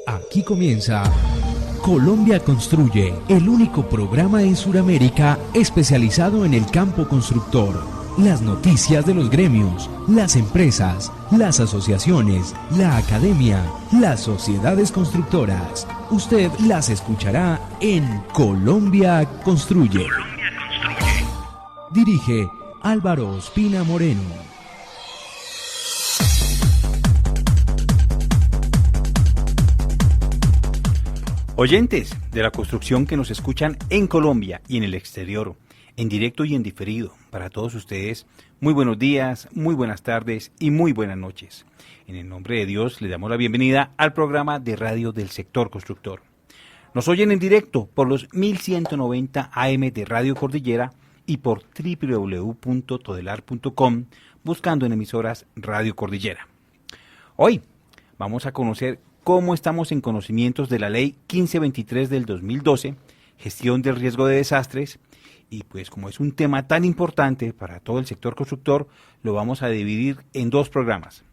Aquí comienza Colombia Construye, el único programa en Sudamérica especializado en el campo constructor. Las noticias de los gremios, las empresas, las asociaciones, la academia, las sociedades constructoras. Usted las escuchará en Colombia Construye. Colombia Construye. Dirige Álvaro Ospina Moreno. Oyentes de la construcción que nos escuchan en Colombia y en el exterior, en directo y en diferido, para todos ustedes, muy buenos días, muy buenas tardes y muy buenas noches. En el nombre de Dios les damos la bienvenida al programa de radio del sector constructor. Nos oyen en directo por los 1190 AM de Radio Cordillera y por www.todelar.com, buscando en emisoras Radio Cordillera. Hoy vamos a conocer cómo estamos en conocimientos de la Ley 1523 del 2012, gestión del riesgo de desastres, y pues como es un tema tan importante para todo el sector constructor, lo vamos a dividir en dos programas.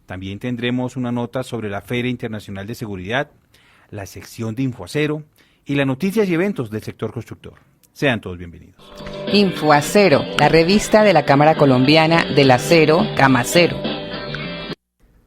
También tendremos una nota sobre la Feria Internacional de Seguridad, la sección de Infoacero y las noticias y eventos del sector constructor. Sean todos bienvenidos. Infoacero, la revista de la Cámara Colombiana del Acero, Camacero.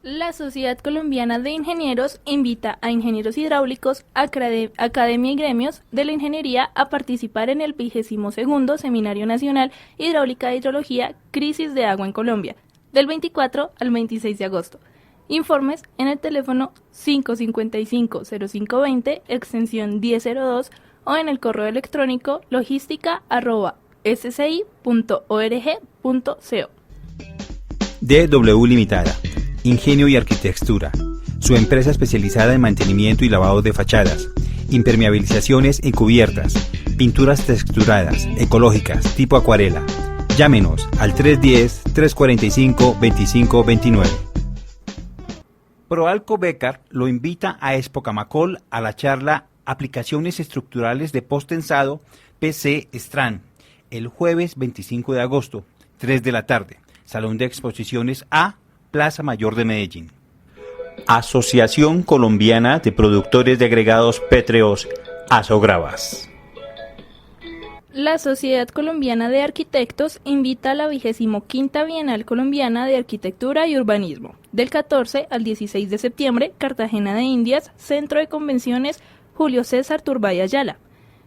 La Sociedad Colombiana de Ingenieros invita a ingenieros hidráulicos, academia y gremios de la ingeniería a participar en el 22º Seminario Nacional Hidráulica e Hidrología Crisis de Agua en Colombia, del 24 al 26 de agosto. Informes en el teléfono 555-0520, extensión 1002, o en el correo electrónico logística@sci.org.co. DW Limitada, Ingenio y Arquitectura, su empresa especializada en mantenimiento y lavado de fachadas, impermeabilizaciones y cubiertas, pinturas texturadas, ecológicas, tipo acuarela. Llámenos al 310-345-2529. Proalco Becar lo invita a Expo Camacol a la charla Aplicaciones Estructurales de Posttensado PC Stran, el jueves 25 de agosto, 3 de la tarde, Salón de Exposiciones A, Plaza Mayor de Medellín. Asociación Colombiana de Productores de Agregados Pétreos, Asogravas. La Sociedad Colombiana de Arquitectos invita a la 25ª Bienal Colombiana de Arquitectura y Urbanismo, del 14 al 16 de septiembre, Cartagena de Indias, Centro de Convenciones Julio César Turbay Ayala.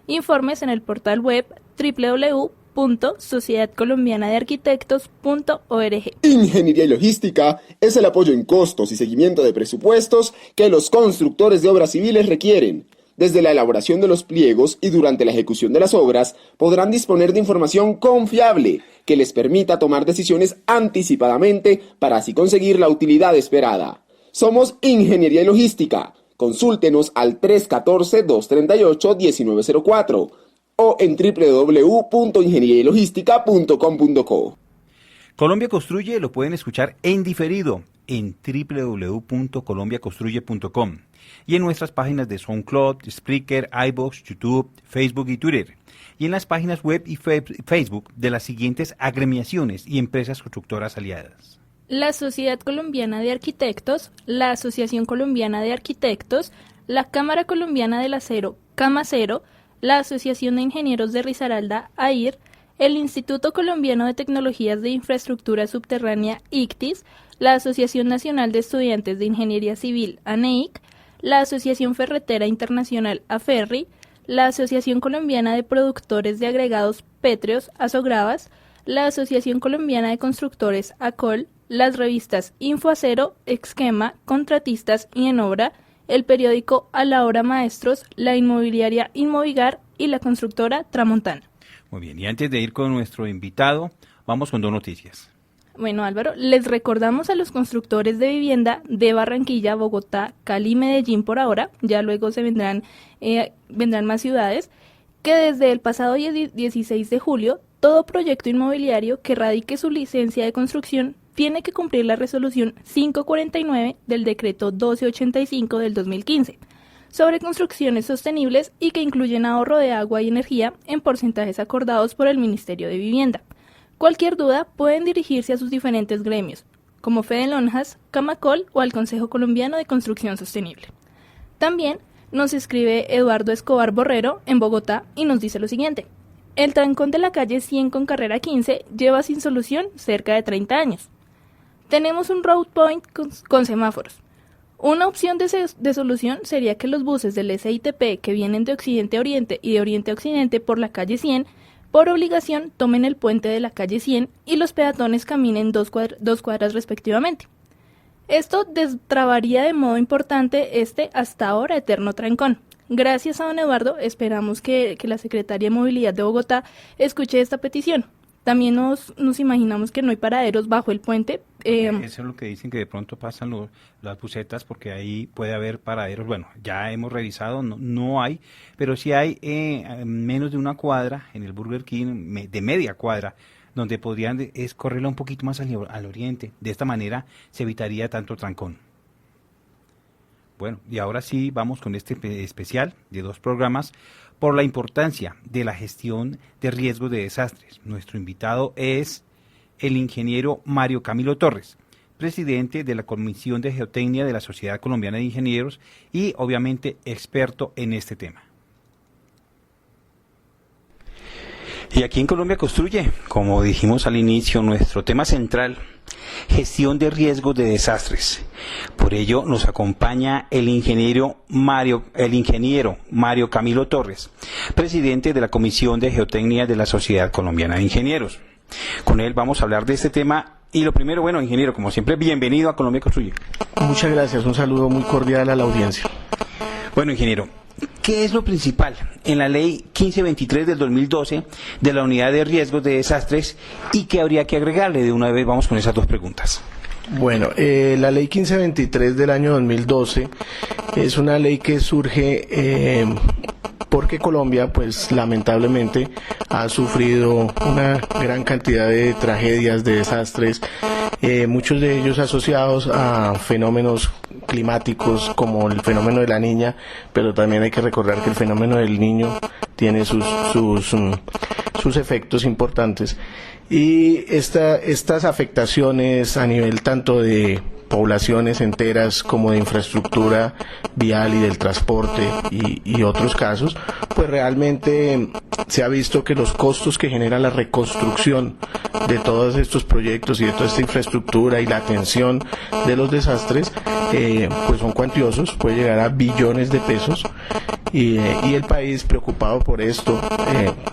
Informes en el portal web www.sociedadcolombianadearquitectos.org. Ingeniería y logística es el apoyo en costos y seguimiento de presupuestos que los constructores de obras civiles requieren. Desde la elaboración de los pliegos y durante la ejecución de las obras, podrán disponer de información confiable que les permita tomar decisiones anticipadamente para así conseguir la utilidad esperada. Somos Ingeniería y Logística. Consúltenos al 314-238-1904 o en www.ingenierialogística.com.co. Colombia Construye lo pueden escuchar en diferido en www.colombiaconstruye.com y en nuestras páginas de SoundCloud, Spreaker, iVoox, YouTube, Facebook y Twitter, y en las páginas web y Facebook de las siguientes agremiaciones y empresas constructoras aliadas: la Sociedad Colombiana de Arquitectos, la Asociación Colombiana de Arquitectos, la Cámara Colombiana del Acero, Camacero, la Asociación de Ingenieros de Risaralda, AIR, el Instituto Colombiano de Tecnologías de Infraestructura Subterránea, ICTIS, la Asociación Nacional de Estudiantes de Ingeniería Civil, ANEIC, la Asociación Ferretera Internacional, AFERRI, la Asociación Colombiana de Productores de Agregados Pétreos, Asogravas, la Asociación Colombiana de Constructores, ACOL, las revistas Infoacero, Exquema, Contratistas y En Obra, el periódico A la Hora Maestros, la inmobiliaria Inmovigar y la constructora Tramontana. Muy bien, y antes de ir con nuestro invitado, vamos con dos noticias. Bueno, Álvaro, les recordamos a los constructores de vivienda de Barranquilla, Bogotá, Cali y Medellín por ahora, ya luego se vendrán más ciudades, que desde el pasado 16 de julio, todo proyecto inmobiliario que radique su licencia de construcción tiene que cumplir la resolución 549 del decreto 1285 del 2015 sobre construcciones sostenibles y que incluyen ahorro de agua y energía en porcentajes acordados por el Ministerio de Vivienda. Cualquier duda pueden dirigirse a sus diferentes gremios, como Fede Lonjas, Camacol o al Consejo Colombiano de Construcción Sostenible. También nos escribe Eduardo Escobar Borrero en Bogotá y nos dice lo siguiente. El trancón de la calle 100 con carrera 15 lleva sin solución cerca de 30 años. Tenemos un road point con semáforos. Una opción de solución sería que los buses del SITP que vienen de Occidente a Oriente y de Oriente a Occidente por la calle 100, por obligación tomen el puente de la calle 100 y los peatones caminen dos cuadras respectivamente. Esto destrabaría de modo importante este hasta ahora eterno trancón. Gracias a don Eduardo, esperamos que la Secretaría de Movilidad de Bogotá escuche esta petición. También nos imaginamos que no hay paraderos bajo el puente. Eso es lo que dicen, que de pronto pasan las busetas, porque ahí puede haber paraderos. Bueno, ya hemos revisado, no hay, pero sí hay menos de una cuadra en el Burger King, de media cuadra, donde podrían correrla un poquito más al oriente. De esta manera se evitaría tanto trancón. Bueno, y ahora sí vamos con este especial de 2 programas por la importancia de la gestión de riesgos de desastres. Nuestro invitado es el ingeniero Mario Camilo Torres, presidente de la Comisión de Geotecnia de la Sociedad Colombiana de Ingenieros y obviamente experto en este tema. Y aquí en Colombia Construye, como dijimos al inicio, nuestro tema central, gestión de riesgos de desastres. Por ello nos acompaña el ingeniero Mario Camilo Torres, presidente de la Comisión de Geotecnia de la Sociedad Colombiana de Ingenieros. Con él vamos a hablar de este tema. Y lo primero, bueno, ingeniero, como siempre, bienvenido a Colombia Construye. Muchas gracias, un saludo muy cordial a la audiencia. Bueno, ingeniero, ¿qué es lo principal en la ley 1523 del 2012 de la unidad de riesgos de desastres y qué habría que agregarle? De una vez vamos con esas 2 preguntas. Bueno, la ley 1523 del año 2012 es una ley que surge porque Colombia, pues lamentablemente, ha sufrido una gran cantidad de tragedias, de desastres, muchos de ellos asociados a fenómenos climáticos como el fenómeno de la Niña, pero también hay que recordar que el fenómeno del Niño tiene sus efectos importantes. Y estas afectaciones a nivel tanto de poblaciones enteras como de infraestructura vial y del transporte y otros casos, pues realmente se ha visto que los costos que genera la reconstrucción de todos estos proyectos y de toda esta infraestructura y la atención de los desastres pues son cuantiosos, puede llegar a billones de pesos. Y el país, preocupado por esto,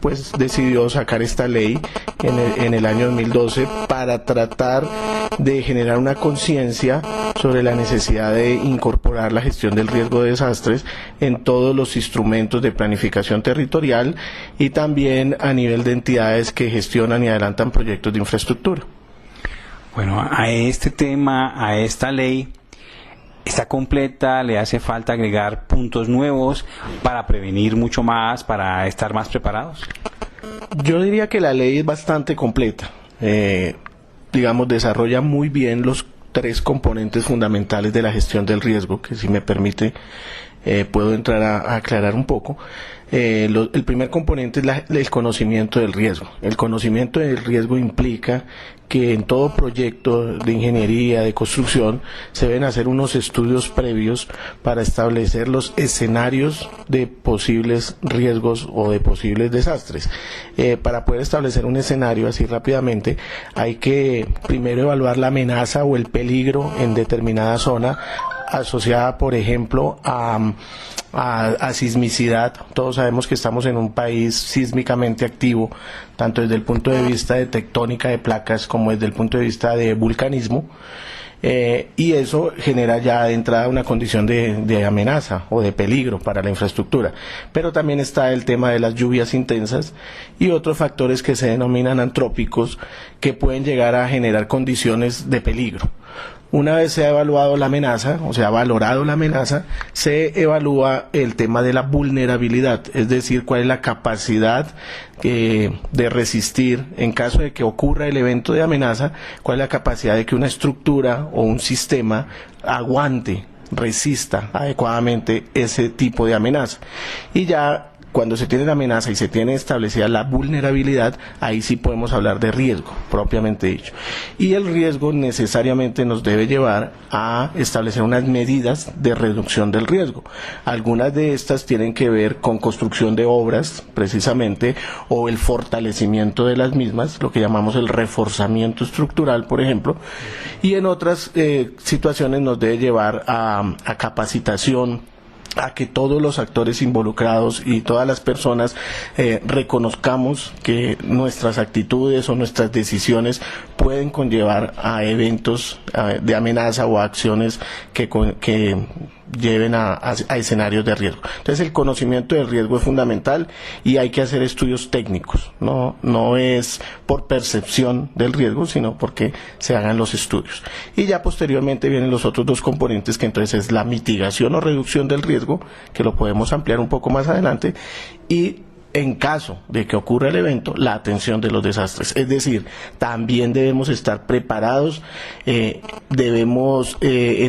pues decidió sacar esta ley en el año 2012 para tratar de generar una conciencia sobre la necesidad de incorporar la gestión del riesgo de desastres en todos los instrumentos de planificación territorial y también a nivel de entidades que gestionan y adelantan proyectos de infraestructura. Bueno, a este tema, a esta ley, ¿está completa? ¿Le hace falta agregar puntos nuevos para prevenir mucho más, para estar más preparados? Yo diría que la ley es bastante completa. Digamos, desarrolla muy bien los 3 componentes fundamentales de la gestión del riesgo, que si me permite puedo entrar a aclarar un poco. El primer componente es el conocimiento del riesgo. El conocimiento del riesgo implica que en todo proyecto de ingeniería, de construcción, se deben hacer unos estudios previos para establecer los escenarios de posibles riesgos o de posibles desastres. Para poder establecer un escenario así rápidamente, hay que primero evaluar la amenaza o el peligro en determinada zona, asociada, por ejemplo, a sismicidad. Todos sabemos que estamos en un país sísmicamente activo, tanto desde el punto de vista de tectónica de placas como desde el punto de vista de vulcanismo, y eso genera ya de entrada una condición de amenaza o de peligro para la infraestructura. Pero también está el tema de las lluvias intensas y otros factores que se denominan antrópicos, que pueden llegar a generar condiciones de peligro. Una vez se ha evaluado la amenaza, o se ha valorado la amenaza, se evalúa el tema de la vulnerabilidad, es decir, cuál es la capacidad de resistir en caso de que ocurra el evento de amenaza, cuál es la capacidad de que una estructura o un sistema aguante, resista adecuadamente ese tipo de amenaza. Y ya cuando se tiene la amenaza y se tiene establecida la vulnerabilidad, ahí sí podemos hablar de riesgo, propiamente dicho. Y el riesgo necesariamente nos debe llevar a establecer unas medidas de reducción del riesgo. Algunas de estas tienen que ver con construcción de obras, precisamente, o el fortalecimiento de las mismas, lo que llamamos el reforzamiento estructural, por ejemplo, y en otras situaciones nos debe llevar a capacitación, a que todos los actores involucrados y todas las personas reconozcamos que nuestras actitudes o nuestras decisiones pueden conllevar a eventos de amenaza o a acciones que lleven a escenarios de riesgo. Entonces el conocimiento del riesgo es fundamental y hay que hacer estudios técnicos, no es por percepción del riesgo, sino porque se hagan los estudios. Y ya posteriormente vienen los otros dos componentes, que entonces es la mitigación o reducción del riesgo, que lo podemos ampliar un poco más adelante, y en caso de que ocurra el evento, la atención de los desastres. Es decir, también debemos estar preparados, en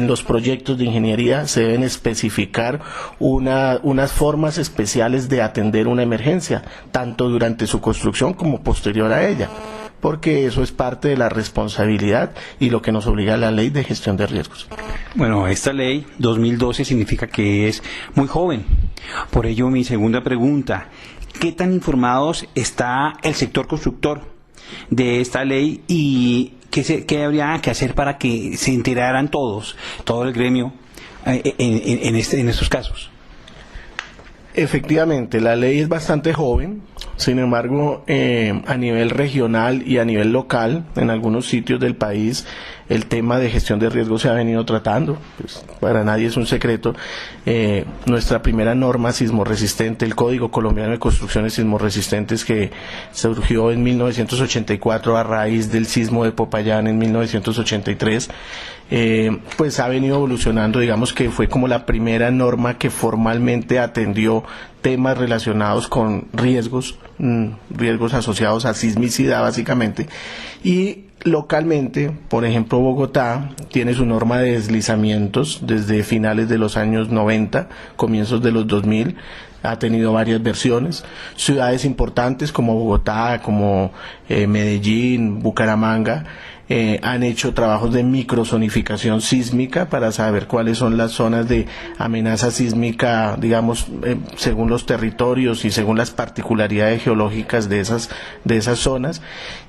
los proyectos de ingeniería se deben especificar unas formas especiales de atender una emergencia, tanto durante su construcción como posterior a ella, porque eso es parte de la responsabilidad y lo que nos obliga la Ley de Gestión de Riesgos. Bueno, esta ley 2012 significa que es muy joven. Por ello, mi segunda pregunta: ¿qué tan informados está el sector constructor de esta ley y qué habría que hacer para que se enteraran todo el gremio en estos casos? Efectivamente, la ley es bastante joven, sin embargo, a nivel regional y a nivel local, en algunos sitios del país, el tema de gestión de riesgo se ha venido tratando, pues para nadie es un secreto. Nuestra primera norma sismorresistente, el Código Colombiano de Construcciones Sismorresistentes, que surgió en 1984 a raíz del sismo de Popayán en 1983, pues ha venido evolucionando. Digamos que fue como la primera norma que formalmente atendió temas relacionados con riesgos asociados a sismicidad, básicamente. Y localmente, por ejemplo, Bogotá tiene su norma de deslizamientos desde finales de los años 90, comienzos de los 2000, ha tenido varias versiones. Ciudades importantes como Bogotá, como Medellín, Bucaramanga, han hecho trabajos de microzonificación sísmica para saber cuáles son las zonas de amenaza sísmica, digamos, según los territorios y según las particularidades geológicas de esas zonas.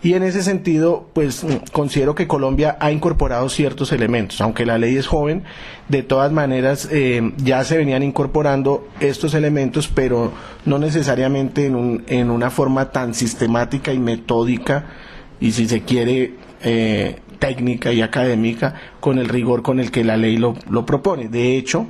Y en ese sentido, pues considero que Colombia ha incorporado ciertos elementos, aunque la ley es joven. De todas maneras, ya se venían incorporando estos elementos, pero no necesariamente en una forma tan sistemática y metódica, y si se quiere técnica y académica, con el rigor con el que la ley lo propone. De hecho,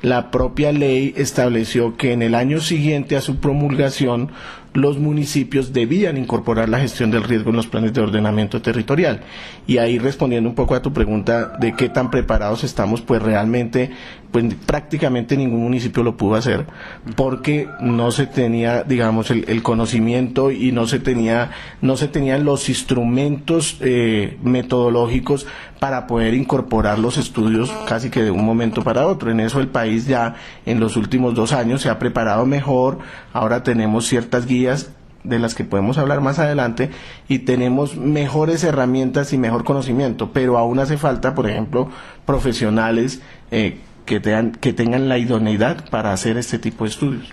la propia ley estableció que en el año siguiente a su promulgación los municipios debían incorporar la gestión del riesgo en los planes de ordenamiento territorial. Y ahí, respondiendo un poco a tu pregunta de qué tan preparados estamos, pues realmente, pues prácticamente ningún municipio lo pudo hacer, porque no se tenía, digamos, el conocimiento, y no se tenían los instrumentos metodológicos para poder incorporar los estudios casi que de un momento para otro. En eso el país ya en los últimos 2 años se ha preparado mejor. Ahora tenemos ciertas guías de las que podemos hablar más adelante, y tenemos mejores herramientas y mejor conocimiento, pero aún hace falta, por ejemplo, profesionales que tengan la idoneidad para hacer este tipo de estudios.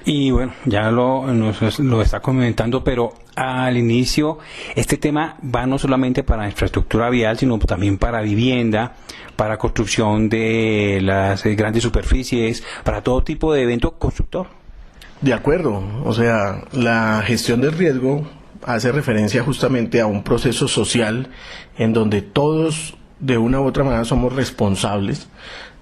Y bueno, ya lo está comentando, pero al inicio este tema va no solamente para infraestructura vial, sino también para vivienda, para construcción de las grandes superficies, para todo tipo de evento constructor. De acuerdo, o sea, la gestión del riesgo hace referencia justamente a un proceso social en donde todos de una u otra manera somos responsables.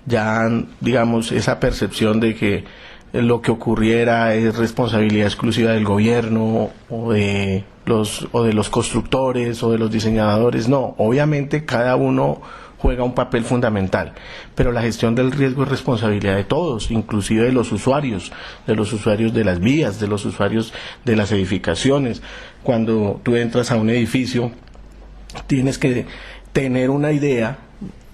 Ya, digamos, esa percepción de que lo que ocurriera es responsabilidad exclusiva del gobierno o de los constructores o de los diseñadores, no, obviamente cada uno juega un papel fundamental, pero la gestión del riesgo es responsabilidad de todos, inclusive de los usuarios de las vías, de los usuarios de las edificaciones. Cuando tú entras a un edificio, tienes que tener una idea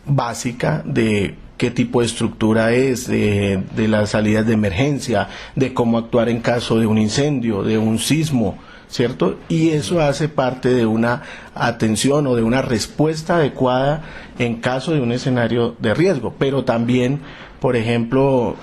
básica de qué tipo de estructura es, de las salidas de emergencia, de cómo actuar en caso de un incendio, de un sismo, ¿cierto? Y eso hace parte de una atención o de una respuesta adecuada en caso de un escenario de riesgo, pero también, por ejemplo,